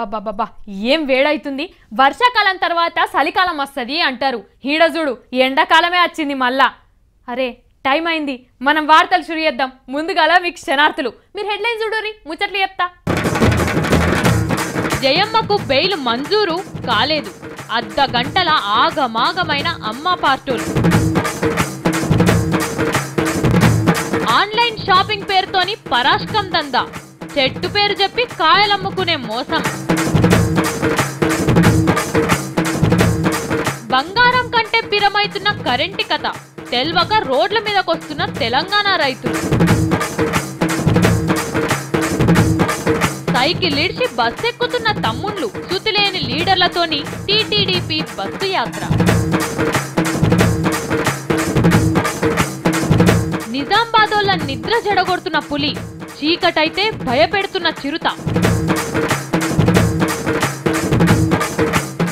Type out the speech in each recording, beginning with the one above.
అబ్బబ్బబ్బబ్బా ఏం వేడైతుంది. వర్షాకాలం తర్వాత చలికాలం వస్తుంది అంటారు. హీడజుడు ఎండాకాలమే వచ్చింది మళ్ళా. అరే టైం అయింది, మనం వార్తలు షురు చేద్దాం. ముందుగాల మీకు క్షణార్థులు. మీరు హెడ్లైన్ చూడురి, ముచ్చట్లు చెప్తా. జయమ్మకు బెయిల్ మంజూరు కాలేదు, అర్ధ గంటల ఆగమాగమైన అమ్మ పార్టీలు. ఆన్లైన్ షాపింగ్ పేరుతోని పరాష్కం దందా, చెట్టు పేరు చెప్పి కాయలమ్ముకునే మోసం. బంగారం కంటే పిరమైతున్న కరెంటి కథ, తెల్వక రోడ్ల మీదకొస్తున్న తెలంగాణ రైతులు. సైకిల్ ఇడిచి బస్సు ఎక్కుతున్న తమ్ముళ్ళు, సుతిలేని లీడర్లతోని టీటీడీపీ బస్సు యాత్ర. నిజామాబాదోళ్ళ నిద్ర జడగొడుతున్న పులి, చీకటైతే భయపెడుతున్న చిరుత.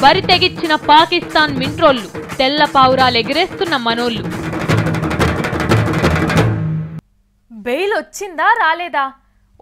బరి తెగిచ్చిన పాకిస్తాన్ మింట్రోళ్లు, తెల్ల పావురాలు ఎగిరేస్తున్న మనోళ్లు. బెయిల్ వచ్చిందా రాలేదా,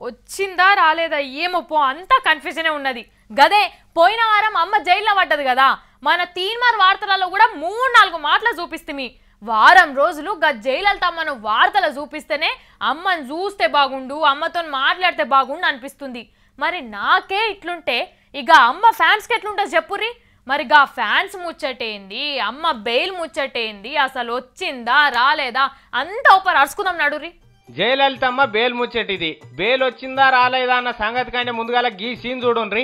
వచ్చిందా రాలేదా ఏమో పో, అంతా కన్ఫ్యూజనే ఉన్నది. గదే పోయిన వారం అమ్మ జైల్లో పడ్డది కదా, మన తీన్మార్ వార్తలలో కూడా 3-4 మాటలు చూపిస్తుంది. వారం రోజులు జైలతో అమ్మను వార్తలు చూపిస్తేనే అమ్మని చూస్తే బాగుండు, అమ్మతో మాట్లాడితే బాగుండు అనిపిస్తుంది. మరి నాకే ఇట్లుంటే ఇక అమ్మ ఫ్యాన్స్కి ఎట్లుంటుంది చెప్పుర్రి. మరి గా ఫ్యాన్స్ ముచ్చటేంది, అమ్మ బెయిల్ ముచ్చటేంది, అసలు వచ్చిందా రాలేదా అంతా ఒకరు అరుచుకుందాం నడురి. జయలలితమ్మ బెయిల్ ముచ్చటిది. బెయిల్ వచ్చిందా రాలేదా అన్న సంగతి కంటే ముందుగాల గీ సీన్ చూడండి.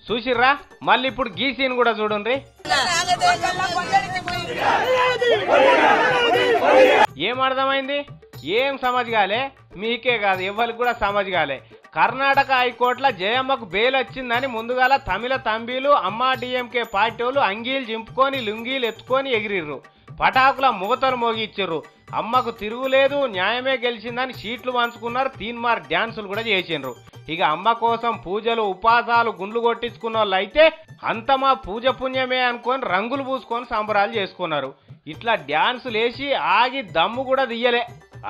చూసిర్రా, మళ్ళీ ఇప్పుడు గీ సీన్ కూడా చూడండి. ఏం అర్థమైంది, ఏం సమజ్ కాలే, మీకే కాదు ఎవరికి కూడా సమజ్ కాలే. కర్ణాటక హైకోర్టులో జయమ్మకు బెయిల్ వచ్చిందని ముందుగాల తమిళ తంబీలు అమ్మా డిఎంకే పార్టీ వాళ్ళు అంగీలు చింపుకొని లుంగీలు ఎత్తుకొని ఎగిరిర్రు, పటాకుల మూతలు మోగిచ్చిర్రు. అమ్మకు తిరుగులేదు, న్యాయమే గెలిచిందని సీట్లు పంచుకున్నారు, తీన్మార్ డ్యాన్సులు కూడా చేసిండ్రు. ఇక అమ్మ కోసం పూజలు ఉపాసాలు గుండ్లు కొట్టించుకున్న వాళ్ళు అయితే అంత మా పూజ పుణ్యమే అనుకొని రంగులు పూసుకొని సంబరాలు చేసుకున్నారు. ఇట్లా డ్యాన్సులు వేసి ఆగి దమ్ము కూడా తీయలే.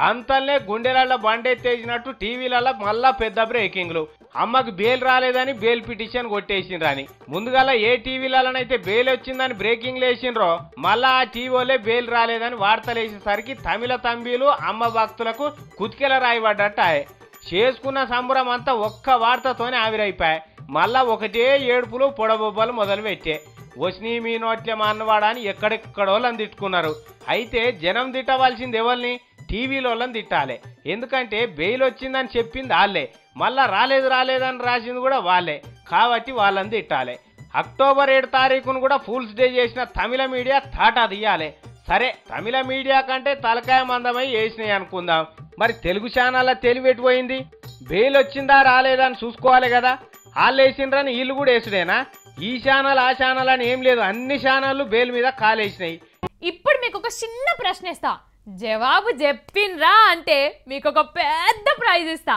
అంతల్నే గుండెలల్లో బండెత్తేసినట్టు టీవీలలో మళ్ళా పెద్ద బ్రేకింగ్లు. అమ్మకు బెయిల్ రాలేదని బెయిల్ పిటిషన్ కొట్టేసిండ్రని. ముందుగాల ఏ టీవీలలోనైతే బెయిల్ వచ్చిందని బ్రేకింగ్లు వేసిండ్రో మళ్ళా ఆ టీవీలే బెయిల్ రాలేదని వార్తలు వేసేసరికి తమిళ తంబీలు అమ్మ భక్తులకు కుతికెల రాయబడ్డట్టాయి. చేసుకున్న సంబరం అంతా ఒక్క వార్తతోనే ఆవిరైపోయాయి. మళ్ళా ఒకటే ఏడుపులు పొడబొబ్బలు మొదలు పెట్టే. వస్నీ మీ నోట్లే మా అన్నవాడని ఎక్కడెక్కడోళ్ళని తిట్టుకున్నారు. అయితే జనం తిట్టవలసింది ఎవరిని, టీవీలోళ్ళని తిట్టాలి. ఎందుకంటే బెయిల్ వచ్చిందని చెప్పింది వాళ్ళే, మళ్ళా రాలేదని రాసింది కూడా వాళ్ళే, కాబట్టి వాళ్ళని తిట్టాలి. అక్టోబర్ 7 తారీఖును కూడా ఫూల్స్ డే చేసిన తమిళ మీడియా తాటా తీయాలి. సరే, తమిళ మీడియా కంటే తలకాయ మందమై వేసినాయి అనుకుందాం. మరి తెలుగు ఛానళ్ళ తెలివెట్టిపోయింది. బెయిల్ వచ్చిందా రాలేదా అని చూసుకోవాలి కదా. వాళ్ళు వేసిండ్రని వీళ్ళు కూడా వేసుడేనా? ఈ ఛానల్ ఆ ఛానల్ అని ఏం లేదు, అన్ని ఛానళ్ళు బెయిల్ మీద కాలేసినాయి. ఇప్పుడు మీకు ఒక చిన్న ప్రశ్న ఇస్తా, జవాబు చెప్పిండ్రా అంటే మీకు ఒక పెద్ద ప్రైజ్ ఇస్తా.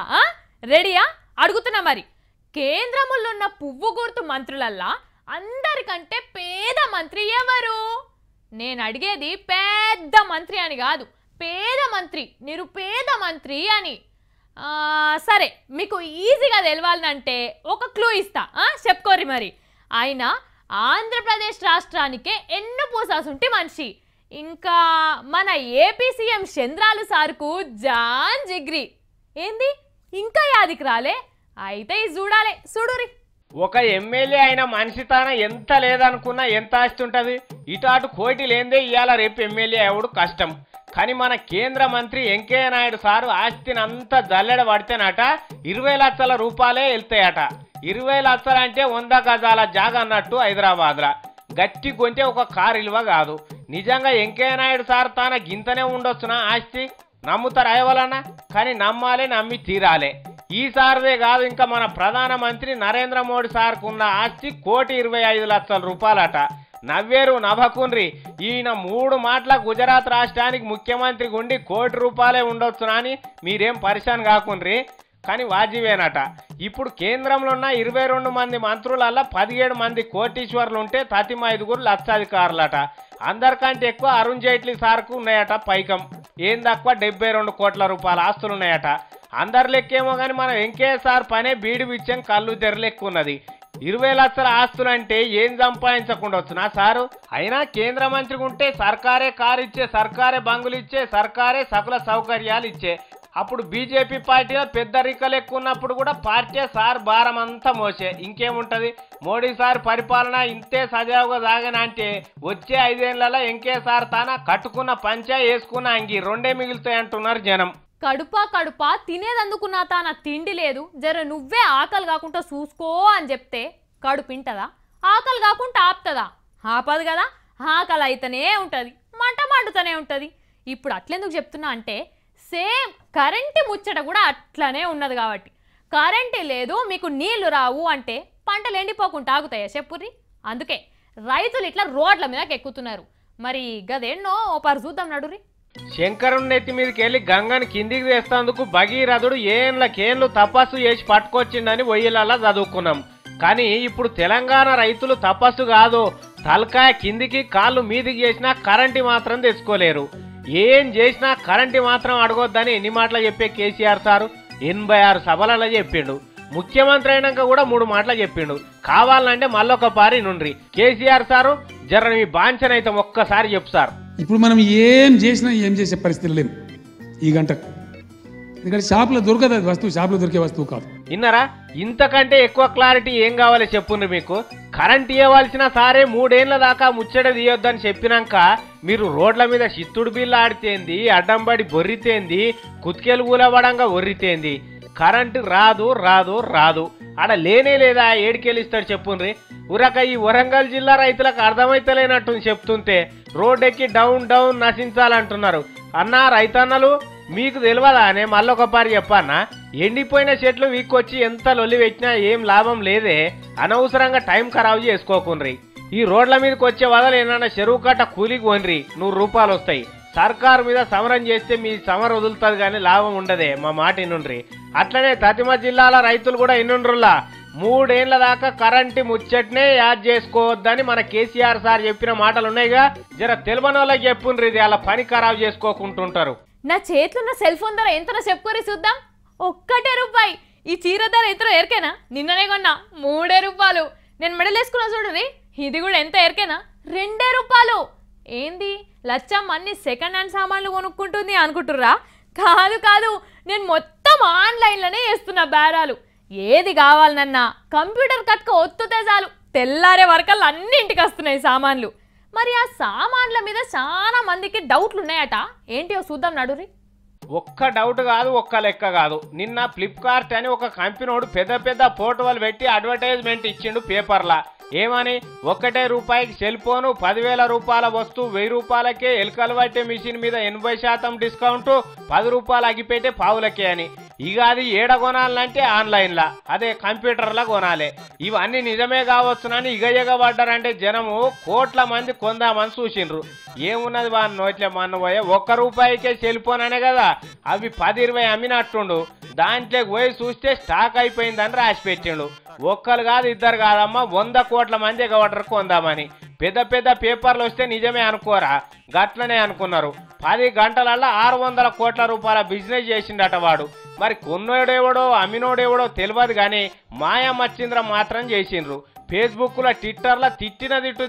రెడీయా? అడుగుతున్నా. మరి కేంద్రంలో ఉన్న పువ్వు గుర్తు మంత్రులల్లా అందరికంటే పేద మంత్రి ఎవరు? నేను అడిగేది పెద్ద మంత్రి అని కాదు, పేద మంత్రి, నిరుపేద మంత్రి అని. సరే, మీకు ఈజీగా తెలవాలంటే ఒక క్లూ ఇస్తా, చెప్పుకోరి. మరి ఆయన ఆంధ్రప్రదేశ్ రాష్ట్రానికే ఎన్నో పూసాసుంటి మనిషి. ఇంకా మన ఏపీ సీఎం చంద్రాలు సార్కు జాన్ జిగ్రి. ఏంది ఇంకా యాదికి రాలే? అయితే చూడాలి, చూడురి. ఒక ఎమ్మెల్యే అయిన మనిషి తాన ఎంత లేదనుకున్నా ఎంత ఆస్తి ఉంటుంది. ఇటు కోటి లేదే ఇవాళ రేపు ఎమ్మెల్యే ఎవడు కష్టం. కానీ మన కేంద్ర మంత్రి వెంకయ్య నాయుడు సారు ఆస్తిని అంతా జల్లెడ పడితేనట 20 లక్షల రూపాయలే వెళ్తాయట. 20 లక్షలు అంటే 100 గజాల జాగా అన్నట్టు హైదరాబాద్లో. గట్టి కొంటే ఒక కారు ఇలువ కాదు. నిజంగా వెంకయ్య నాయుడు సార్ తాన గింతనే ఉండొచ్చునా ఆస్తి? నమ్ముతారు అయ్యవలన్నా? కానీ నమ్మాలి, నమ్మి తీరాలి. ఈసారిదే కాదు, ఇంకా మన ప్రధానమంత్రి నరేంద్ర మోడీ సార్కు ఉన్న ఆస్తి 1,25 లక్షల రూపాయలట. నవ్వేరు నభకుండ్రి. ఈయన 3 మాటల గుజరాత్ రాష్ట్రానికి ముఖ్యమంత్రి గుండి 1 కోటి రూపాయలే ఉండొచ్చునా అని మీరేం పరిశాన్ కాకుండ్రి. కానీ వాజివేనట. ఇప్పుడు కేంద్రంలో ఉన్న 22 మంది మంత్రులల్లా 17 మంది కోటీశ్వర్లు ఉంటే 35 లక్షాధికారులట. అందరికంటే ఎక్కువ అరుణ్ జైట్లీ సార్కు ఉన్నాయట పైకం. ఏం తక్కువ 72 కోట్ల రూపాయల ఆస్తులున్నాయట. అందరి లెక్కేమో కానీ మన వెంకయ్యసార్ పనే బీడి బిచ్చం కళ్ళు తెరలెక్కున్నది. 20 లక్షల ఆస్తులంటే ఏం సంపాదించకుండా వచ్చునా సారు? అయినా కేంద్ర మంత్రిగా ఉంటే సర్కారే కారు ఇచ్చే, సర్కారే బంగులు ఇచ్చే, సర్కారే సకల సౌకర్యాలు ఇచ్చే. అప్పుడు బీజేపీ పార్టీలో పెద్ద రిక్కలు ఎక్కువ ఉన్నప్పుడు కూడా పార్టీ సార్ భారం అంతా మోసే. ఇంకేముంటది, మోడీ సార్ పరిపాలన ఇంతే సజావుగా సాగనంటే వచ్చే 5 ఏళ్లలో వెంకయ్యసార్ తాన కట్టుకున్న పంచా వేసుకున్న అంగి రెండే మిగులుతాయి అంటున్నారు జనం. కడుపా తినేదందుకున్నా తాన తిండి లేదు, జర నువ్వే ఆకలి కాకుండా చూసుకో అని చెప్తే కడుపింటదా? ఆకలి కాకుండా ఆపుతుందా? ఆపదు కదా. ఆకలి అయితేనే ఉంటుంది, మంట మండుతూనే ఉంటుంది. ఇప్పుడు అట్లెందుకు చెప్తున్నా అంటే సేమ్ కరెంటు ముచ్చట కూడా అట్లనే ఉన్నది కాబట్టి. కరెంటు లేదు, మీకు నీళ్లు రావు అంటే పంటలు ఎండిపోకుండా ఆగుతాయా చెప్పుర్రి? అందుకే రైతులు ఇట్లా రోడ్ల మీదకి ఎక్కుతున్నారు. మరి గదేన్నో ఓ పరు చూద్దాం నడురి. శంకరుని నెత్తి మీదకి వెళ్ళి గంగని కిందికి వేస్తేందుకు భగీరథుడు కేన్లు తపస్సు చేసి పట్టుకొచ్చిండని ఒయ్యిలలా చదువుకున్నాం. కానీ ఇప్పుడు తెలంగాణ రైతులు తపస్సు కాదు, తలకాయ కిందికి కాళ్ళు మీదికి చేసినా కరెంటు మాత్రం తెచ్చుకోలేరు. ఏం చేసినా కరెంటు మాత్రం అడగొద్దని ఎన్ని మాటలు చెప్పే కేసీఆర్ సారు 86 సభలలో చెప్పిండు. ముఖ్యమంత్రి అయినాక కూడా 3 మాటలు చెప్పిండు. కావాలంటే మళ్ళొక పారి నుండ్రి. కేసీఆర్ సారు జర మీ బాంచనైతే ఒక్కసారి చెప్పు సార్. ఇప్పుడు మనం ఏం చేసే పరిస్థితి లేము ఈ గంటకు. ఎందుకంటే షాపులో దొరకదు, అది వస్తువు షాపులో దొరికే వస్తువు కాదు. విన్నారా? ఇంతకంటే ఎక్కువ క్లారిటీ ఏం కావాలి చెప్పుండ్రి మీకు. కరెంట్ ఇవ్వవలసిన సారే 3 ఏళ్ల దాకా ముచ్చట తీయొద్దని చెప్పినాక మీరు రోడ్ల మీద చిత్తుడు బిల్లు ఆడితేంది, అడ్డంబడి బొర్రితేంది, కుత్కెలు కూలబడంగా ఒర్రితేంది. కరెంటు రాదు రాదు రాదు ఆడ లేనే లేదా? ఏడికెళ్ళిస్తాడు చెప్పుండ్రి. ఉరక ఈ వరంగల్ జిల్లా రైతులకు అర్థమైతలేనట్టు చెప్తుంటే రోడ్డెక్కి డౌన్ నశించాలంటున్నారు. అన్నా రైతన్నలు మీకు తెలియదా అనే మళ్ళొక పారి చెప్పన్నా? ఎండిపోయిన చెట్లు వీక్కొచ్చి ఎంత లొల్లి పెట్టినా ఏం లాభం లేదే. అనవసరంగా టైం ఖరాబు చేసుకోకుండ్రి. ఈ రోడ్ల మీదకి వచ్చే వదలు ఏమన్నా చెరువు కట్ట కూలికి కొన్రి, 100 రూపాయలు వస్తాయి. సర్కారు మీద సమరం చేస్తే మీ సమర వదులుతుంది కానీ లాభం ఉండదే, మా మాట ఇన్నుండ్రి. అట్లనే తతిమ జిల్లాల రైతులు కూడా ఇన్నుండ్రులా 3 ఏళ్ల దాకా కరెంటు ముచ్చట్నే యాడ్ చేసుకోవద్దని మన కేసీఆర్ సార్ చెప్పిన మాటలు ఉన్నాయిగా. జర తెలియని వాళ్ళకి చెప్పుండ్రి, ఇది అలా పని ఖరాబు చేసుకోకుంటుంటారు. నా చేతిలో సెల్ ఫోన్ ధర ఎంతనో చెప్పుకోరి చూద్దాం. 1 రూపాయి. ఈ చీర ధర ఎంతనో ఎరికేనా? నిన్ననే కొన్నా 3 రూపాయలు. నేను మెడలేసుకున్నా చూడరి, ఇది కూడా ఎంత ఎరికేనా? 2 రూపాయలు. ఏంది లచ్చమ్మ అన్ని సెకండ్ హ్యాండ్ సామాన్లు కొనుక్కుంటుంది అనుకుంటుర్రా? కాదు, నేను మొత్తం ఆన్లైన్లోనే చేస్తున్నా బేరాలు. ఏది కావాలనన్నా కంప్యూటర్ కట్క ఒత్తుతే చాలు, తెల్లారే వరకల్లా అన్ని ఇంటికి వస్తున్నాయి సామాన్లు. మరి ఆ సామాన్ల మీద చాలా మందికి డౌట్లు ఉన్నాయట. ఏంటిో చూద్దాం నడురి. ఒక్క డౌట్ కాదు, ఒక్క లెక్క కాదు. నిన్న ఫ్లిప్కార్ట్ అని ఒక కంపెనీడు పెద్ద ఫోటోలు పెట్టి అడ్వర్టైజ్మెంట్ ఇచ్చిండు పేపర్లా. ఏమని? 1 రూపాయికి సెల్ ఫోను, 10,000 రూపాయల వస్తువు 1000 రూపాయలకే, ఎలుకలు పట్టే మిషన్ మీద 80% డిస్కౌంట్, 10 రూపాయలు అగిపెట్టే పావులకే అని. ఇక అది ఏడ కొనాలంటే ఆన్లైన్లా, అదే కంప్యూటర్లా కొనాలి. ఇవన్నీ నిజమే కావచ్చునని ఇగయగబడ్డారంటే జనము కోట్ల మంది కొందామని చూసిండ్రు. ఏమున్నది వాళ్ళ నోట్లే మన్నపోయే 1 రూపాయికే సెల్ ఫోన్ అనే కదా, అవి 10-20 అమ్మినట్టుండు. దాంట్లోకి పోయి చూస్తే స్టాక్ అయిపోయిందని రాసి పెట్టిండు. ఒక్కరు కాదు, ఇద్దరు కాదమ్మా, 100 కోట్ల మంది ఎగబడ్డరు కొందామని. పెద్ద పేపర్లు వస్తే నిజమే అనుకోరా? గట్లనే అనుకున్నారు. 10 గంటలల్లా 600 కోట్ల రూపాయల బిజినెస్ చేసిండట వాడు. మరి కొన్నోడేవడో అమ్మినోడేవడో తెలియదు కానీ మాయమచ్చింద్ర మాత్రం చేసిండ్రు. ఫేస్బుక్లో ట్విట్టర్లో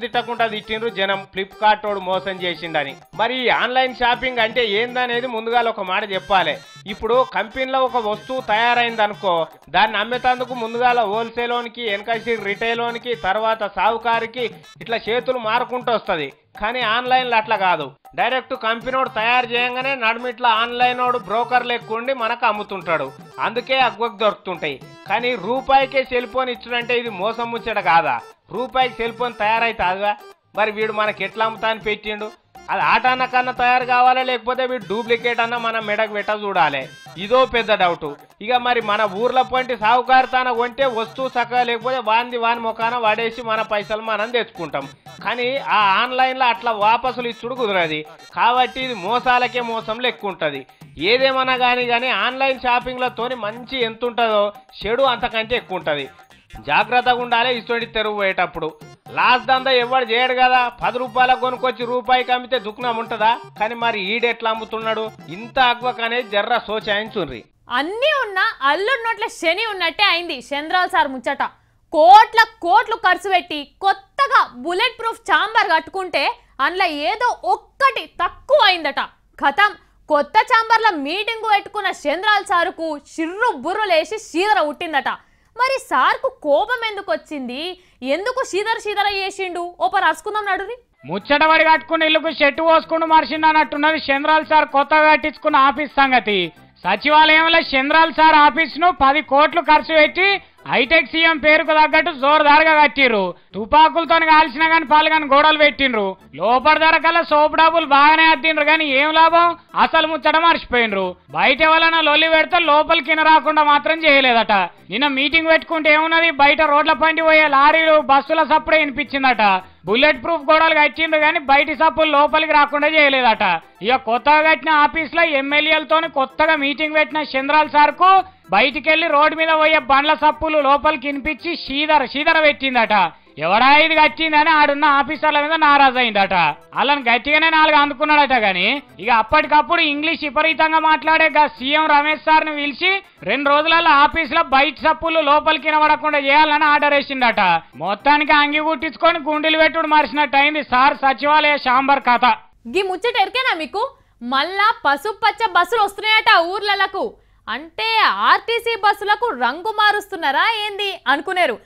తిట్టకుండా తిట్టిండ్రు జనం, ఫ్లిప్కార్ట్ వాడు మోసం చేసిండని. మరి ఈ ఆన్లైన్ షాపింగ్ అంటే ఏందనేది ముందుగా ఒక మాట చెప్పాలి. ఇప్పుడు కంపెనీలో ఒక వస్తువు తయారైంది అనుకో, దాన్ని అమ్మేతందుకు ముందుగా హోల్సేలోనికి, వెనకసి రిటైలోనికి, తర్వాత సావుకారికి ఇట్లా చేతులు మారుకుంటూ వస్తుంది. కానీ ఆన్లైన్లో అట్లా కాదు. డైరెక్ట్ కంపెనీడు తయారు చేయగానే నడుమిట్లా ఆన్లైన్ వాడు బ్రోకర్ లెక్కుండి మనకు అమ్ముతుంటాడు. అందుకే అగ్వకు దొరుకుతుంటాయి. కానీ రూపాయికే సెల్ ఫోన్ ఇచ్చుడంటే ఇది మోసం ముచ్చట కాదా? రూపాయికి సెల్ ఫోన్ తయారైతుందిగా, మరి వీడు మనకి ఎట్లా అమ్ముతా అని పెట్టిండు? అది ఆటాన్న కన్నా తయారు కావాలా, లేకపోతే వీడు డూప్లికేట్ అన్న మనం మెడకు పెట్ట చూడాలి. ఇదో పెద్ద డౌట్. ఇక మరి మన ఊర్లో పోంటి సావుకారితాన కొంటే వస్తువు చక్కగా లేకపోతే వాని ముఖాన వాడేసి మన పైసలు మనం తెచ్చుకుంటాం. కానీ ఆ ఆన్లైన్లో అట్లా వాపసులు ఇచ్చుడు కుదరది. కాబట్టి ఇది మోసాలకే మోసం లెక్క ఉంటుంది. ఏదేమన్నా కానీ ఆన్లైన్ షాపింగ్లతోని మంచి ఎంత ఉంటుందో చెడు అంతకంటే ఎక్కువ ఉంటుంది. జాగ్రత్తగా ఉండాలి ఇటువంటి తెరువు పోయేటప్పుడు. లాస్ దందా ఎవడు చేయడు కదా, 10 రూపాయలకు కొనుక్కొచ్చి రూపాయికి అమ్మితే దుఃఖం ఉంటదా? కానీ మరి ఈడెట్లా అమ్ముతున్నాడు? ఇంత అగ్వకనేది జర్ర సోచాయించుండ్రి. అన్నీ ఉన్న అల్లుడి నోట్ల శని ఉన్నట్టే అయింది చంద్రాల్ సార్ ముచ్చట. కోట్లు ఖర్చు పెట్టి కొత్తగా బుల్లెట్ ప్రూఫ్ ఛాంబర్ కట్టుకుంటే అందులో ఏదో ఒక్కటి తక్కువ అయిందట. ఖతం కొత్త ఛాంబర్ల మీటింగ్ పెట్టుకున్న చంద్రాల్ సారుకు చిర్రు బుర్రలేసి శీదర ఉట్టిందట. మరి సార్కు కోపం ఎందుకు వచ్చింది? ఎందుకు శీదర చేసిండు? ఓప రాసుకుందాం నడురి. ముచ్చట వడి కట్టుకుని ఇల్లుకు చెట్టు పోసుకుంటూ మర్చిందన్నట్టున్నది చంద్రాల్ సార్ కొత్తగా కట్టించుకున్న ఆఫీస్ సంగతి. సచివాలయంలో చంద్రాల్ సార్ ఆఫీస్ ను 10 కోట్లు ఖర్చు పెట్టి హైటెక్ సీఎం పేరుకు తగ్గట్టు జోరుదారుగా కట్టిర్రు. తుపాకులతో కాల్చినా గాని పాలుగాని గోడలు పెట్టిండ్రు. లోపల ధర కల్లా సోపు డబ్బులు బాగానే అద్దిండ్రు గాని ఏం లాభం? అసలు ముచ్చట మర్చిపోయినరు. బయట ఎవరైనా లొల్లి పెడితే లోపలికి రాకుండా మాత్రం చేయలేదట. నిన్న మీటింగ్ పెట్టుకుంటే ఏమున్నది, బయట రోడ్ల పండి పోయే లారీలు బస్సుల సప్పుడే వినిపించిందట. బుల్లెట్ ప్రూఫ్ గోడలు కట్టిండ్రు గాని బయటి సప్పులు లోపలికి రాకుండా చేయలేదట. ఇక కొత్తగా కట్టిన ఆఫీస్ లో ఎమ్మెల్యేలతో కొత్తగా మీటింగ్ పెట్టిన చంద్రాల్ సార్ కు బయటికెళ్లి రోడ్డు మీద పోయే బండ్ల సప్పులు లోపలికి వినిపించి శీదర పెట్టిందట. ఎవడా ఇది కట్టిందని ఆడున్న ఆఫీసర్ల మీద నారాజు అయిందట. వాళ్ళని గట్టిగానే 4 అందుకున్నాడట. గాని ఇక అప్పటికప్పుడు ఇంగ్లీష్ విపరీతంగా మాట్లాడే సీఎం రమేష్ సార్ ను పిలిచి 2 రోజులలో ఆఫీస్ లో బయట సప్పులు లోపలికి వినబడకుండా చేయాలని ఆర్డర్ వేసిందట. మొత్తానికి అంగి కుట్టించుకొని గుండెలు పెట్టుడు మరిచినట్టు అయింది సార్ సచివాలయ ఛాంబర్ కథ. గీ ముచ్చట ఎరికేనా మీకు? మళ్ళా పసుపు పచ్చ బస్సులు వస్తున్నాయట ఊర్లకు. అంటే ఆర్టీసీ బస్సులకు రంగు మారుస్తున్నారా ఏంది అనుకునేరు.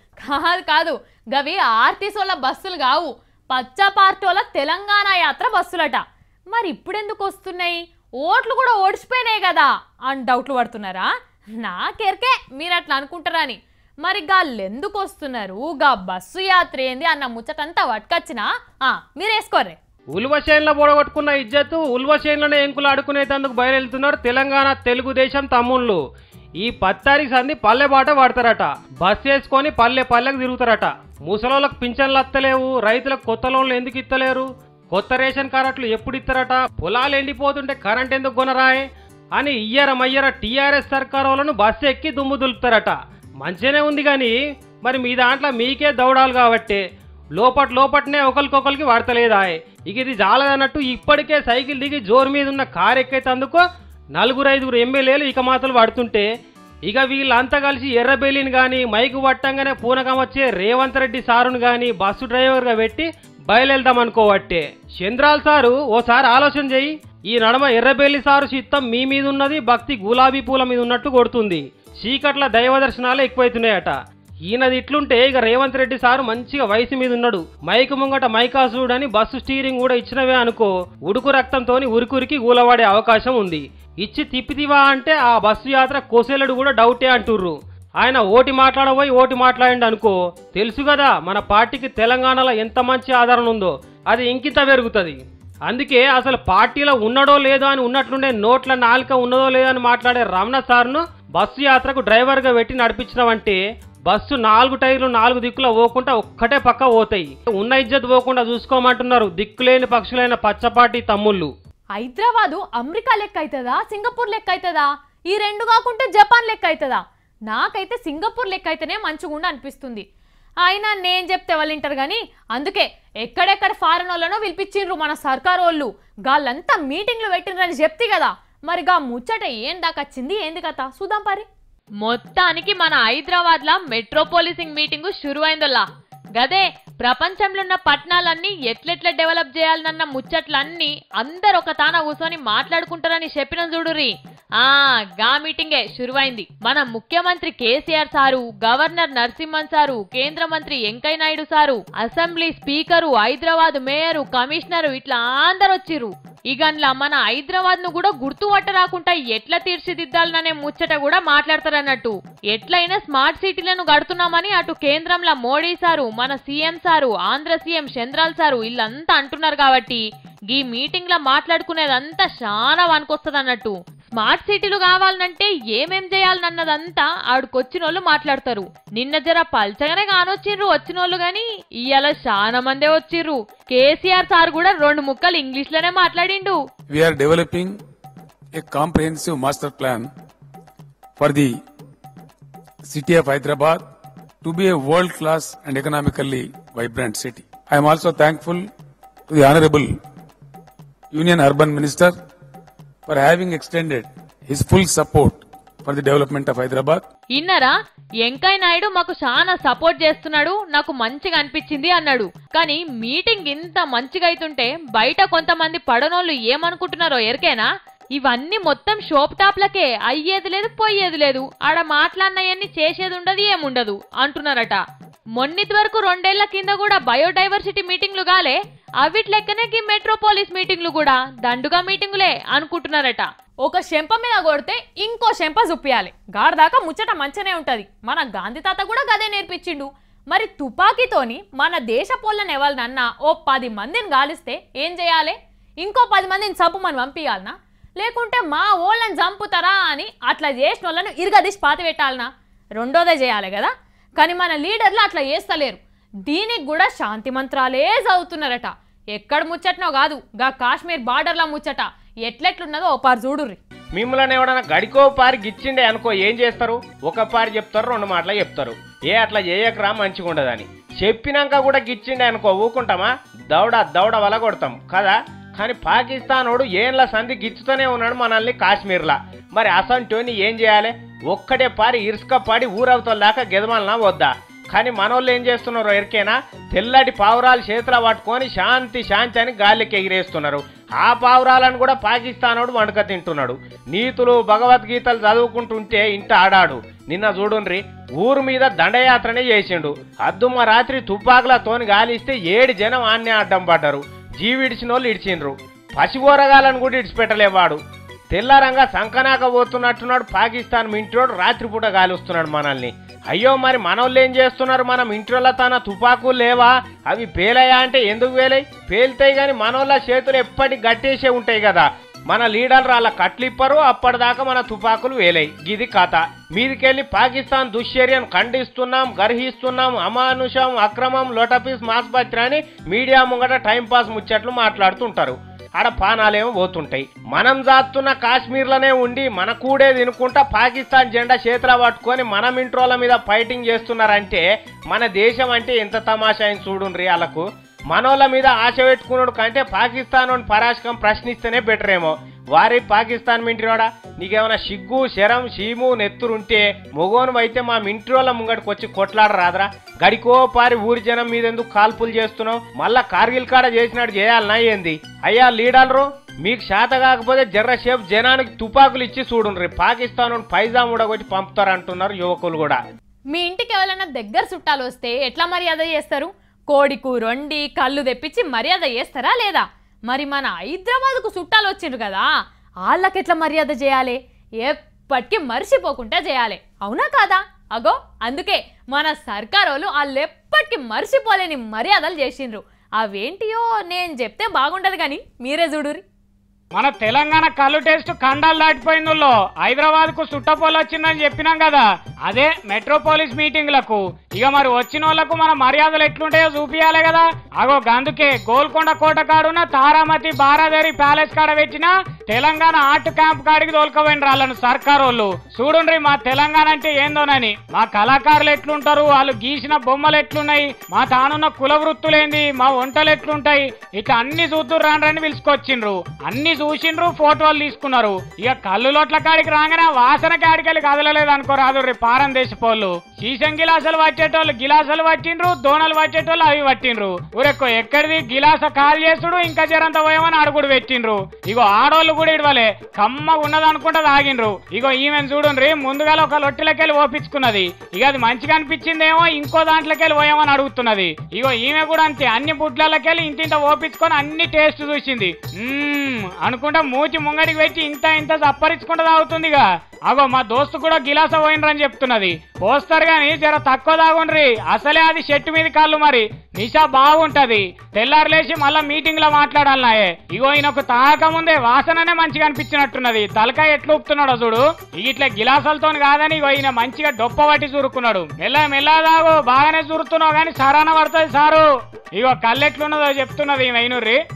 కాదు, గవి ఆర్టీసీల బస్సులు కావు, పచ్చ పార్టీల తెలంగాణ యాత్ర బస్సులట. మరి ఇప్పుడెందుకు వస్తున్నాయి? ఓట్లు కూడా ఓడిచిపోయినాయి కదా అని డౌట్లు పడుతున్నారా? నాకెరికే మీరు అట్లా అనుకుంటారా అని. మరి గాళ్ళు ఎందుకు వస్తున్నారు, గా బస్సు యాత్ర ఏంది అన్న ముచ్చటంతా పట్టుకొచ్చినా మీరు వేసుకోర్రే. ఉల్వశేన్లో పొడగొట్టుకున్న ఇజ్జత్తు ఉల్వశేన్లోనే ఎంకులు ఆడుకునేందుకు బయలుతున్నారు తెలంగాణ తెలుగుదేశం తమ్ముళ్ళు. ఈ 10 తారీఖు సంది పల్లె బాట పడతారట. బస్ వేసుకొని పల్లెకు తిరుగుతారట. ముసలోళ్ళకు పింఛన్లు అత్తలేవు, రైతులకు కొత్త లోన్లు ఎందుకు ఇత్తలేరు, కొత్త రేషన్ కార్డులు ఎప్పుడు ఇస్తారట, పొలాలు ఎండిపోతుంటే కరెంట్ ఎందుకు కొనరాయే అని ఇయ్యర టీఆర్ఎస్ సర్కార్ వాళ్ళను బస్సు ఎక్కి దుమ్ము దులుపుతారట. మంచిగానే ఉంది కానీ మరి మీ దాంట్లో మీకే దౌడాలు కాబట్టి లోపట్నే ఒకరికొకరికి వాడతలేదా? ఇక ఇది చాలదన్నట్టు ఇప్పటికే సైకిల్ దిగి జోరు మీద ఉన్న కారు ఎక్కైతందుకు 4-5 ఎమ్మెల్యేలు ఇక మాటలు పడుతుంటే ఇక వీళ్ళంతా కలిసి ఎర్రబెల్లిని కానీ మైకు పట్టంగానే పూనకం వచ్చే రేవంత్ రెడ్డి సారును కానీ బస్సు డ్రైవర్గా పెట్టి బయలుదేరదామనుకోవట్టే. చంద్రాల్ సారు ఓసారి ఆలోచన చెయ్యి. ఈ నడమ ఎర్రబెల్లి సారు చిత్తం మీ మీద ఉన్నది, భక్తి గులాబీ పూల మీద ఉన్నట్టు కొడుతుంది. చీకట్ల దైవ దర్శనాలే ఎక్కువైతున్నాయట. ఈయనది ఇట్లుంటే ఇక రేవంత్ రెడ్డి సారు మంచిగా వయసు మీద ఉన్నాడు. మైకు ముంగట మైకాసుడని బస్సు స్టీరింగ్ కూడా ఇచ్చినవే అనుకో, ఉడుకు రక్తంతో ఉరికి గూలవాడే అవకాశం ఉంది. ఇచ్చి తిప్పితివా అంటే ఆ బస్సు యాత్ర కోసేలడు కూడా డౌటే అంటుర్రు. ఆయన ఓటి మాట్లాడబోయి ఓటి మాట్లాడండి అనుకో, తెలుసు కదా మన పార్టీకి తెలంగాణలో ఎంత మంచి ఆదరణ ఉందో, అది ఇంకింత పెరుగుతుంది. అందుకే అసలు పార్టీలో ఉన్నాడో లేదో అని ఉన్నట్లుండే నోట్ల నాలుక ఉన్నదో లేదో అని మాట్లాడే రమణ సార్ను బస్సు యాత్రకు డ్రైవర్గా పెట్టి నడిపించినామంటే బస్సు 4 టైర్లు 4 దిక్కుల పోకుండా ఒక్కటే పక్క పోతాయి. ఉన్న ఇజ్జత్ పోకుండా చూసుకోమంటున్నారు దిక్కులేని పక్షులైన పచ్చపాటి తమ్ముళ్ళు. హైదరాబాదు అమెరికా లెక్క అవుతుందా, సింగపూర్ లెక్క అవుతుందా? ఈ 2 కాకుంటే జపాన్ లెక్క అవుతుందా? నాకైతే సింగపూర్ లెక్క అయితేనే మంచిగుండా అనిపిస్తుంది. అయినా నేను చెప్తే వాళ్ళు వింటారు కానీ, అందుకే ఎక్కడెక్కడ ఫారెన్ వాళ్ళనో పిలిపించిండ్రు మన సర్కార్ వాళ్ళు. గాళ్ళంతా మీటింగ్లు పెట్టిండ్రని చెప్తే కదా. మరి గా ముచ్చట ఏం దాకొచ్చింది, ఏంది కథ చూద్దాం పరి. మొత్తానికి మన హైదరాబాద్ లా మెట్రోపాలిసింగ్ మీటింగ్ షురు అయిందల్లా. గదే ప్రపంచంలో ఉన్న పట్టణాలన్నీ ఎట్లెట్లా డెవలప్ చేయాలన్న ముచ్చట్లన్నీ అందరు ఒక తాన కూర్చొని మాట్లాడుకుంటారని చెప్పిన చూడురి. గా మీటింగే షురువైంది. మన ముఖ్యమంత్రి KCR sir, governor Narasimhan sir, కేంద్ర మంత్రి Venkaiah Naidu sir, assembly speaker, Hyderabad mayor, commissioner ఇట్లా అందరు వచ్చిర్రు. ఇగన్లా మన హైదరాబాద్ ను కూడా గుర్తుపట్ట రాకుండా ఎట్లా తీర్చిదిద్దాలనే ముచ్చట కూడా మాట్లాడతారన్నట్టు. ఎట్లయినా స్మార్ట్ సిటీలను గడుతున్నామని అటు కేంద్రంలో మోడీ సారు, మన సీఎం సారు, ఆంధ్ర సీఎం చంద్రాల్ సారు వీళ్ళంతా అంటున్నారు కాబట్టి ఈ మీటింగ్ లా మాట్లాడుకునేదంతా చాలా వనకొస్తుంది అన్నట్టు. స్మార్ట్ సిటీలు కావాలంటే ఏమేం చేయాలన్నదంతా ఆడుకొచ్చిన వాళ్ళు మాట్లాడతారు. నిన్న జర పల్చగానే కానొచ్చిర్రు వచ్చినోళ్ళు గాని ఇవాళ చాలా మందే వచ్చిర్రు. కేసీఆర్ సార్ కూడా 2 ముక్కలు ఇంగ్లీష్ లోనే మాట్లాడిండు. We are developing a comprehensive master plan for the city of Hyderabad to be a world-class and economically vibrant city. I am also thankful to the Honorable Union Urban Minister for having extended his full support for the development of Hyderabad. ఇన్నరా Venkaiah Naidu మాకు చాలా support చేస్తున్నాడు, నాకు మంచిగా అనిపించింది అన్నాడు. కానీ meeting ఇంత మంచిగా అయితుంటే బయట కొంతమంది పడనోళ్ళు ఏమనుకుంటున్నారో ఎరికేనా? ఇవన్నీ మొత్తం షోప్ టాప్లకే, అయ్యేది లేదు పోయేది లేదు, ఆడ మాట్లాడినవన్నీ చేసేది ఉండదు ఏముండదు అంటున్నారట. మొన్నిటి వరకు 2 ఏళ్ల కింద కూడా బయోడైవర్సిటీ మీటింగ్లు గాలే, అవిటి లెక్కనే మెట్రోపోలిస్ మీటింగ్లు కూడా దండుగా మీటింగులే అనుకుంటున్నారట. ఒక శంప మీద కొడితే ఇంకో శంప చూపియాలి, గాడిదాకా ముచ్చట మంచనే ఉంటది. మన గాంధీ తాత కూడా గదే నేర్పించిండు. మరి తుపాకీతోని మన దేశ పోళ్ళని ఎవరినన్నా ఓ 10 మందిని గాలిస్తే ఏం చేయాలి? ఇంకో 10 మందిని చంపుమని పంపించాలనా? లేకుంటే మా ఓళ్ళని చంపుతారా అని అట్లా చేసిన వాళ్ళను ఇరగదీసి పాతి పెట్టాలనా? రెండోదే చేయాలి కదా. కానీ మన లీడర్లు అట్లా చేస్తలేరు. దీనికి కూడా శాంతి మంత్రాలే చదువుతున్నారట. ఎక్కడ ముచ్చటనో కాదు, గా కాశ్మీర్ బార్డర్ల ముచ్చట ఎట్లెట్లున్నదో ఓ పారు చూడుర్రి. మిమ్మల్ని ఎవడన్నా గడికో పారి గిచ్చిండే అనుకో ఏం చేస్తారు? ఒక పారి చెప్తారు, 2 మాటలు చెప్తారు. అట్లా చేయకరా మంచిగా ఉండదని చెప్పినాక కూడా గిచ్చిండే అనుకో ఊకుంటామా? దౌడ వల కొడతాం కదా. కానీ పాకిస్తానోడు ఏండ్ల సంధి గిచ్చుతూనే ఉన్నాడు మనల్ని కాశ్మీర్లా. మరి అసంటోని ఏం చేయాలి? ఒక్కటే పారి ఇరుసుక పాడి ఊరవతల దాకా గెదమాలనా వద్దా? కానీ మనోళ్ళు ఏం చేస్తున్నారో ఎరికేనా? తెల్లటి పావురాలు చేతుల పట్టుకొని శాంతి అని గాలికి ఎగిరేస్తున్నారు. ఆ పావురాలను కూడా పాకిస్తానోడు వండుక తింటున్నాడు. నీతులు భగవద్గీతలు చదువుకుంటుంటే ఇంట ఆడాడు. నిన్న చూడుండ్రి, ఊరు మీద దండయాత్రనే చేసిండు. అద్దుమ్మ రాత్రి తుపాకులతోని గాలిస్తే 7 జనం ఆన్నే అడ్డం పడ్డారు. జీవిడిచిన వాళ్ళు ఇడిచిండ్రు. పసిబోరగాలను కూడా ఇడిచిపెట్టలేవాడు. తెల్లారంగా సంకనాక పోతున్నట్టున్నాడు పాకిస్తాన్ మింట్రోడు. రాత్రిపూట గాలిస్తున్నాడు మనల్ని. అయ్యో మరి మనోళ్ళు ఏం చేస్తున్నారు? మనం ఇంట్రోళ్ళ తన తుపాకులు లేవా? అవి పేలయా అంటే ఎందుకు పేలాయి? పేలుతాయి కానీ మనోళ్ళ చేతులు ఎప్పటికి గట్టేసే ఉంటాయి కదా. మన లీడర్లు అలా కట్లిప్పరు, అప్పటిదాకా మన తుపాకులు వేలాయి. గిది కథ. మీదికెళ్ళి పాకిస్తాన్ దుశ్చర్యను ఖండిస్తున్నాం, గర్హిస్తున్నాం, అమానుషం, అక్రమం, లోటపీస్ మాస్పత్రి అని మీడియా ముంగట టైంపాస్ ముచ్చట్లు మాట్లాడుతుంటారు. ఆడ పానాలేమో పోతుంటాయి. మనం జాతున్న కాశ్మీర్లోనే ఉండి మన కూడే తినుకుంటా పాకిస్తాన్ జెండా చేతుల పట్టుకొని మనం ఇంట్రోల మీద ఫైటింగ్ చేస్తున్నారంటే మన దేశం అంటే ఎంత తమాషా అని చూడుండ్రి. వాళ్ళకు మనోళ్ళ మీద ఆశ పెట్టుకున్నాడు కంటే పాకిస్తాన్ పరాశకం ప్రశ్నిస్తేనే బెటర్ ఏమో. వారి పాకిస్తాన్ మింట్రోడా, నీకేమైనా సిగ్గు శరం సీము నెత్తురుంటే మొగోను అయితే మా మింట్రోల ముంగడికి వచ్చి కొట్లాడరాదరా? గడికో పారి ఊరి జనం మీద ఎందుకు కాల్పులు చేస్తున్నావు? మళ్ళా కార్గిల్ కాడ చేసినట్టు చేయాలనా ఏంది? అయ్యా లీడర్లు, మీకు శాత కాకపోతే జర్రసేపు జనానికి తుపాకులు ఇచ్చి చూడుండ్రి. పాకిస్తాన్ పైజాం ఉడగొట్టి పంపుతారంటున్నారు యువకులు కూడా. మీ ఇంటికి ఎవరైనా దగ్గర చుట్టాలు వస్తే ఎట్లా మర్యాద చేస్తారు? కోడి కూరొండి కళ్ళు తెప్పించి మర్యాద చేస్తారా లేదా? మరి మన హైదరాబాద్కు చుట్టాలు వచ్చిండ్రు కదా, వాళ్ళకి ఎట్లా మర్యాద చేయాలి? ఎప్పటికీ మర్చిపోకుండా చేయాలి, అవునా కాదా? అగో అందుకే మన సర్కారోళ్ళు వాళ్ళు ఎప్పటికీ మర్చిపోలేని మర్యాదలు చేసిండ్రు. అవేంటియో నేను చెప్తే బాగుండదు కానీ మీరే చూడురి. మన తెలంగాణ కళ్ళు టెస్ట్ ఖండాలు దాటిపోయిందో హైదరాబాద్ కు సుట్టపోలు వచ్చిందని చెప్పినాం కదా, అదే మెట్రోపోలిస్ మీటింగ్లకు. ఇక మరి వచ్చిన వాళ్ళకు మన మర్యాదలు ఎట్లుంటాయో చూపియాలి కదా. అగో గందుకే గోల్కొండ కోట కాడున్న తారామతి బారాదేరి ప్యాలెస్ కాడ పెట్టిన తెలంగాణ ఆర్ట్ క్యాంప్ కాడికి తోలుకపోయిన వాళ్ళను సర్కారోళ్ళు. చూడుండ్రి మా తెలంగాణ అంటే ఏందోనని. మా కళాకారులు ఎట్లుంటారు, వాళ్ళు గీసిన బొమ్మలు ఎట్లున్నాయి, మా తానున్న కుల వృత్తులేంది, మా వంటలు ఎట్లుంటాయి, ఇట్లా అన్ని చూద్దురు రాని పిలుచుకొచ్చిండ్రు. అన్ని చూసిండ్రు, ఫోటోలు తీసుకున్నారు. ఇక కళ్ళు లోట్ల కాడికి రాగానే వాసన కాడికెళ్ళి కదలలేదు అనుకో రాదు. రేపు పారం దేశపోళ్ళు సీసం గిలాసులు పట్టేటోళ్ళు గిలాసులు పట్టిండ్రు, దోణలు పట్టేటోళ్ళు అవి పట్టిండ్రు. ఊరెక్కో ఎక్కడిది గిలాస కాల్ చేసుడు ఇంకా జరంత పోయామని అడుగుడు పెట్టిండ్రు. ఇగో ఆడోళ్ళు కూడా ఇడవలే, కమ్మ ఉన్నది అనుకుంటా తాగిండ్రు. ఇగో ఈమెను చూడండి, ముందుగా ఒక లొట్టిలకెళ్ళి ఓపించుకున్నది. ఇక అది మంచిగా అనిపించిందేమో ఇంకో దాంట్లోకెళ్ళి పోయామని అడుగుతున్నది. ఇగో ఈమె కూడా అంతే, అన్ని బుడ్లకెళ్ళి ఇంటింత ఓపించుకొని అన్ని టేస్ట్ చూసింది. అనుకుంటా మూచి ముంగడికి పెట్టి ఇంత సప్పరించుకుంటూ తాగుతుందిగా. అగో మా దోస్తు కూడా గిలాస పోయినరని చెప్తున్నది. పోస్తారు గాని జర తక్కువ తాగుండ్రి, అసలే అది చెట్టు మీద కాళ్ళు. మరి నిషా బాగుంటది. తెల్లారులేసి మళ్ళా మీటింగ్ లో మాట్లాడాలన్నాయే. ఇగో ఈయనకు తాగకముందే వాసననే మంచిగా అనిపించినట్టున్నది. తలకాయ ఎట్లా ఊపుతున్నాడో చూడు. ఇట్లా గిలాసాలతో కాదని ఇగో ఈయన మంచిగా డొప్ప పట్టి చూరుకున్నాడు. మెల్ల తాగు, బాగానే చూరుతున్నావు గాని సరాన పడుతుంది సారు. ఇగో కళ్ళెట్లున్నదో చెప్తున్నది ఈమె.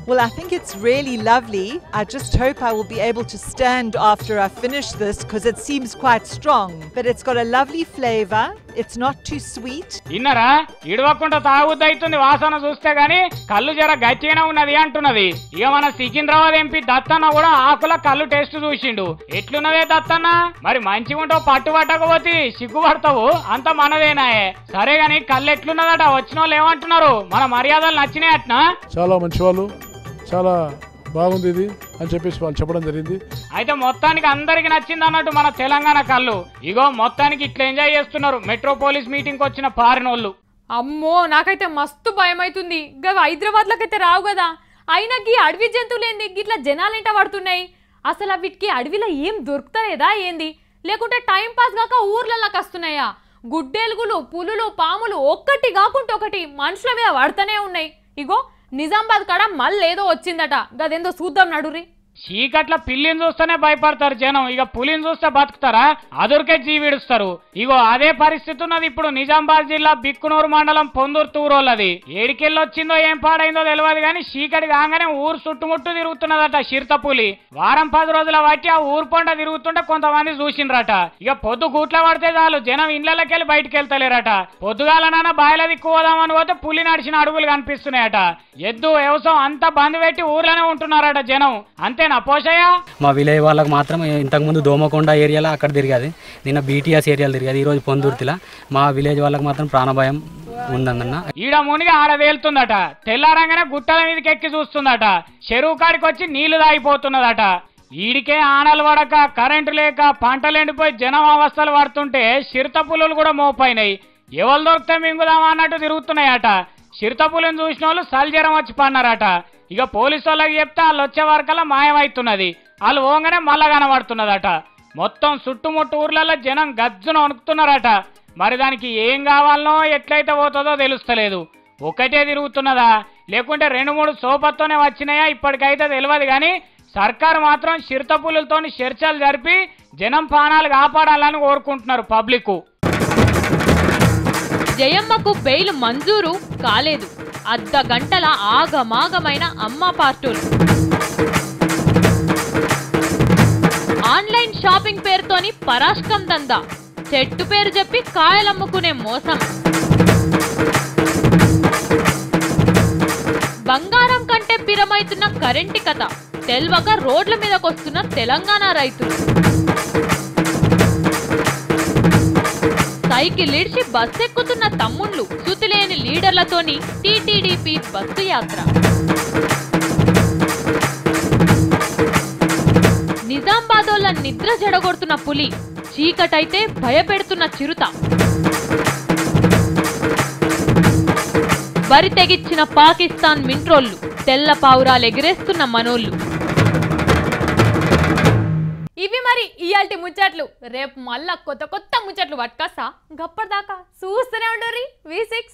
Well, I think it's really lovely. I I just hope I will be able to stand after I finish this because it seems quite strong. But it's got a lovely flavor. It's not too sweet. ఇన్నరా ఇడవకుండా తాగుద్దైతుంది వాసన చూస్తే గాని కళ్ళు జర గట్టిగానే ఉన్నది అంటున్నది. ఇక మన సికింద్రాబాద్ ఎంపీ దత్తన్న కూడా ఆకుల కళ్ళు టేస్ట్ చూసిండు. ఎట్లున్నదే దత్తన్న? మరి మంచిగా ఉంటావు పట్టుబట్టకపోతే సిగ్గుపడతావు, అంత మనదేనాయే. సరే గాని కళ్ళు ఎట్లున్నదట? వచ్చిన వాళ్ళు ఏమంటున్నారు? మన మర్యాదలు నచ్చినాయి అట్నా? చాలా మంచి వాళ్ళు, చాలా బాగుంది ఇది అని చెప్పేసి వాళ్ళు చెప్పడం జరిగింది. అయితే మొత్తానికి అందరికి నచ్చింది అన్నట్టు మన తెలంగాణ కళ్ళు. ఇగో మొత్తానికి ఇట్లా ఎంజాయ్ చేస్తున్నారు మెట్రోపోలిస్ మీటింగ్ వచ్చిన పారినోళ్ళు. అమ్మో నాకైతే మస్తు భయం అవుతుంది. గవి హైదరాబాద్ లకైతే రావు కదా. అయినా గీ అడవి జంతువులేంది గిట్లా జనాలేంట పడుతున్నాయి? అసలు వీటికి అడవిలో ఏం దొరుకుతలేదా ఏంది? లేకుంటే టైం పాస్ కాక ఊర్లలోకి వస్తున్నాయా? గుడ్డెలుగులు, పులులు, పాములు ఒక్కటి కాకుంటే ఒకటి మనుషుల మీద పడుతూనే ఉన్నాయి. ఇగో నిజామాబాద్ కాడ మళ్ళేదో వచ్చిందట, గదేందో చూద్దాం నడురి. చీకట్ల పిల్లిని చూస్తేనే భయపడతారు జనం, ఇక పులిని చూస్తే బతుకుతారా? అదురికే జీవిడుస్తారు. ఇగో అదే పరిస్థితి ఉన్నది ఇప్పుడు నిజామాబాద్ జిల్లా బిక్కునూరు మండలం పొందూరు తూరోళ్ళది. ఏడికెళ్ళి వచ్చిందో ఏం పాడైందో తెలియదు కానీ చీకటి కాగానే ఊరు చుట్టుముట్టు తిరుగుతున్నదట చిరుతపులి. వారం 10 రోజుల బట్టి ఆ ఊరు పంట తిరుగుతుంటే కొంతమంది చూసిండ్రట. ఇక పొద్దు గూట్ల పడితే చాలు జనం ఇళ్లకెళ్ళి బయటకు వెళ్తలేరట. పొద్దుగాలనైనా బాయిల దిక్కుపోదామని పోతే పులి నడిచిన అడుగులు కనిపిస్తున్నాయట. ఎద్దు వ్యవసాయం అంతా బంద్ పెట్టి ఊర్లోనే ఉంటున్నారట జనం. అంతే మా విలేజ్ వాళ్ళకి మాత్రం ఇంతకుముందు దోమకొండ ఏరియాలో అక్కడ తిరిగేది, నిన్న బీటీఎస్ ఏరియాలో తిరిగేది, ఈ రోజు పొందూర్తిలా. మా విలేజ్ వాళ్ళకి మాత్రం ప్రాణభయం ఉందన్న. ఈడ మునిగి ఆడ తేలుతుందట. తెల్లారంగానే గుట్టల మీదకి ఎక్కి చూస్తుందట. చెరువు కాడికి వచ్చి నీళ్లు తాగిపోతున్నదట. ఈడికే ఆనలు పడక, కరెంటు లేక, పంటలు ఎండిపోయి జనం అవస్థలు పడుతుంటే చిరుత పులులు కూడా మోపైనాయి. ఎవరు దొరికితే మింగుదామా అన్నట్టు తిరుగుతున్నాయట. చిరుత పులిని చూసిన వాళ్ళు సల్జరం వచ్చి పన్నారట. ఇక పోలీసు వాళ్ళకి చెప్తే వాళ్ళు వచ్చే వరకల్లా మాయమవుతున్నది. వాళ్ళు ఓంగానే మళ్ళా కనబడుతున్నదట. మొత్తం చుట్టుముట్టు ఊర్లలో జనం గజ్జును వణుకుతున్నారట. మరి దానికి ఏం కావాలనో ఎట్లయితే పోతుందో తెలుస్తలేదు. ఒకటే తిరుగుతున్నదా లేకుంటే 2-3 సోపత్తోనే వచ్చినాయా ఇప్పటికైతే తెలియదు కానీ సర్కారు మాత్రం చిరుతపులులతో చర్చలు జరిపి జనం ప్రాణాలు కాపాడాలని కోరుకుంటున్నారు పబ్లిక్. జయమ్మకు బెయిల్ మంజూరు కాలేదు. అర్ధ గంటల ఆగమాగమైన అమ్మ పార్టులు. ఆన్లైన్ షాపింగ్ పేరుతోని పరాష్కం దందా. చెట్టు పేరు చెప్పి కాయలమ్ముకునే మోసం. బంగారం కంటే పిరమైతున్న కరెంటి కథ. తెల్వక రోడ్ల మీదకొస్తున్న తెలంగాణ రైతులు. సైకిల్ ఇడిచి బస్సు ఎక్కుతున్న తమ్ముళ్ళు. సుతిలేని లీడర్లతోని టీటీడీపీ బస్సు యాత్ర. నిజామాబాదోళ్ళ నిద్ర జడగొడుతున్న పులి. చీకటైతే భయపెడుతున్న చిరుత. బరి తెగిచ్చిన పాకిస్తాన్ మింట్రోళ్లు. తెల్ల పావురాలు ఎగిరేస్తున్న మనోళ్ళు. ఇవి మరి ఇయాల్టి ముచ్చట్లు. రేపు మళ్ళా కొత్త ముచ్చట్లు పట్టుకొస్తా. గప్పటిదాకా చూస్తూనే ఉండుర్రి V6.